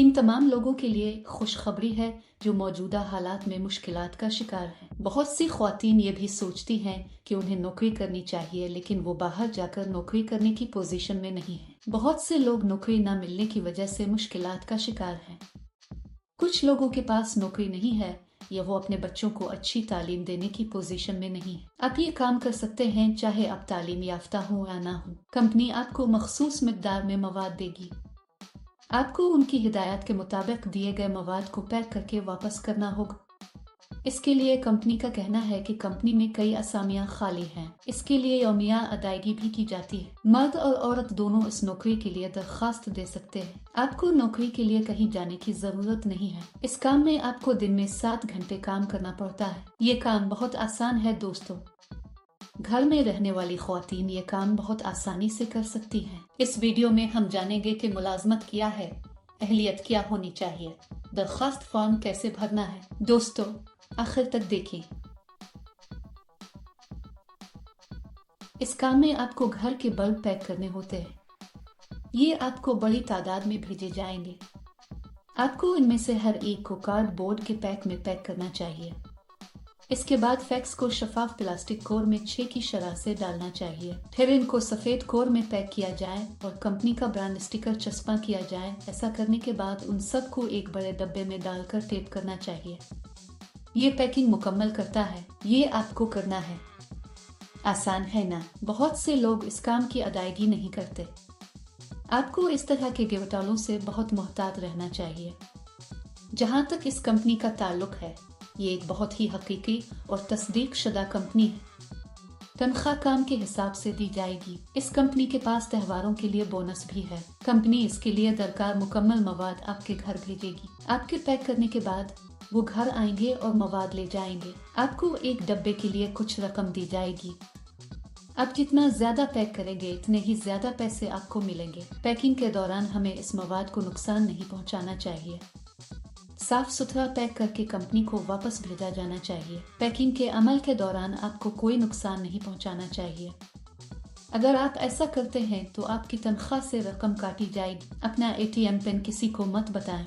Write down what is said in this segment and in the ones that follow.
इन तमाम लोगों के लिए खुशखबरी है जो मौजूदा हालात में मुश्किलात का शिकार हैं। बहुत सी ख्वातीन ये भी सोचती हैं कि उन्हें नौकरी करनी चाहिए, लेकिन वो बाहर जाकर नौकरी करने की पोजीशन में नहीं है। बहुत से लोग नौकरी न मिलने की वजह से मुश्किलात का शिकार हैं। कुछ लोगों के पास नौकरी नहीं है या वो अपने बच्चों को अच्छी तालीम देने की पोजीशन में नहीं है। आप ये काम कर सकते हैं चाहे आप तालीम याफ्ता हो या ना हो। कंपनी आपको मखसूस मिकदार में मवाद देगी। आपको उनकी हिदायत के मुताबिक दिए गए मवाद को पैक करके वापस करना होगा। इसके लिए कंपनी का कहना है कि कंपनी में कई असामियां खाली हैं। इसके लिए यौमिया अदायगी भी की जाती है। मर्द और औरत दोनों इस नौकरी के लिए दरखास्त दे सकते हैं। आपको नौकरी के लिए कहीं जाने की जरूरत नहीं है। इस काम में आपको दिन में 7 घंटे काम करना पड़ता है। ये काम बहुत आसान है दोस्तों। घर में रहने वाली ख्वातीन ये काम बहुत आसानी से कर सकती हैं। इस वीडियो में हम जानेंगे कि मुलाजमत क्या है, अहलियत क्या होनी चाहिए, दरखास्त फॉर्म कैसे भरना है। दोस्तों आखिर तक देखें। इस काम में आपको घर के बल्ब पैक करने होते हैं। ये आपको बड़ी तादाद में भेजे जाएंगे। आपको इनमें से हर एक को कार्डबोर्ड के पैक में पैक करना चाहिए। इसके बाद फैक्स को शफाफ प्लास्टिक कोर में 6 की शरह से डालना चाहिए। फिर इनको सफेद कोर में पैक किया जाए और कंपनी का ब्रांड स्टिकर चस्पा किया जाए। ऐसा करने के बाद उन सबको एक बड़े डब्बे में डालकर टेप करना चाहिए। ये पैकिंग मुकम्मल करता है। ये आपको करना है। आसान है ना? बहुत से लोग इस काम की अदायगी नहीं करते। आपको इस तरह के घोटालों से बहुत मुहतात रहना चाहिए। जहां तक इस कंपनी का ताल्लुक है, ये एक बहुत ही हकीकी और तस्दीक शुदा कंपनी है। तनख्वाह काम के हिसाब से दी जाएगी। इस कंपनी के पास त्योहारों के लिए बोनस भी है। कंपनी इसके लिए दरकार मुकम्मल मवाद आपके घर भेजेगी। आपके पैक करने के बाद वो घर आएंगे और मवाद ले जाएंगे। आपको एक डब्बे के लिए कुछ रकम दी जाएगी। आप जितना ज्यादा पैक करेंगे इतने ही ज्यादा पैसे आपको मिलेंगे। पैकिंग के दौरान हमें इस मवाद को नुकसान नहीं पहुंचाना चाहिए। साफ सुथरा पैक करके कंपनी को वापस भेजा जाना चाहिए। पैकिंग के अमल के दौरान आपको कोई नुकसान नहीं पहुंचाना चाहिए। अगर आप ऐसा करते हैं तो आपकी तनख्वाह से रकम काटी जाएगी। अपना ATM पिन किसी को मत बताएं,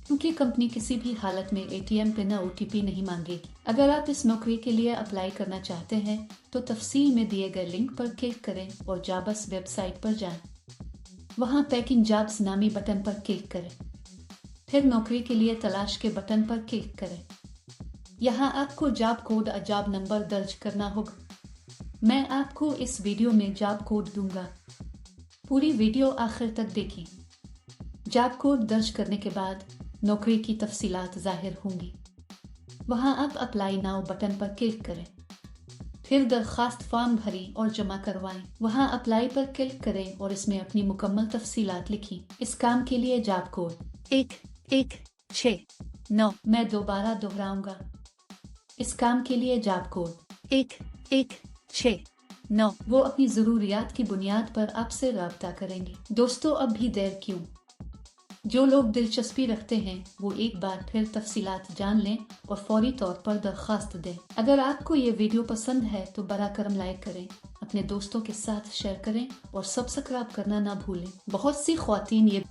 क्योंकि कंपनी किसी भी हालत में ATM पिन या OTP नहीं मांगेगी। अगर आप इस नौकरी के लिए अप्लाई करना चाहते हैं तो तफसील में दिए गए लिंक पर क्लिक करें और जॉब्स वेबसाइट पर जाएं। वहां पैकिंग जॉब्स नामी बटन पर क्लिक करें। फिर नौकरी के लिए तलाश के बटन पर क्लिक करें। यहाँ आपको जॉब कोड और जॉब नंबर दर्ज करना होगा। मैं आपको इस वीडियो में जॉब कोड दूंगा। पूरी वीडियो आखिर तक देखें। जॉब कोड दर्ज करने के बाद नौकरी की तफसीलात जाहिर होंगी। वहाँ आप अप्लाई नाउ बटन पर क्लिक करें। फिर दरखास्त फॉर्म भरें और जमा करवाएं। वहाँ अप्लाई पर क्लिक करें और इसमें अपनी मुकम्मल तफसीलात लिखें। इस काम के लिए जॉब कोड 1169। मैं दोबारा दोहराऊंगा। इस काम के लिए जॉब कोड 1169। वो अपनी जरूरियात की बुनियाद पर आपसे राब्ता करेंगे। दोस्तों अब भी देर क्यों? जो लोग दिलचस्पी रखते हैं वो एक बार फिर तफसीलात जान लें और फौरी तौर पर दरखास्त दें। अगर आपको ये वीडियो पसंद है तो बरा करम लाइक करें, अपने दोस्तों के साथ शेयर करें और सब्सक्राइब करना ना भूलें। बहुत सी ख्वातीन ये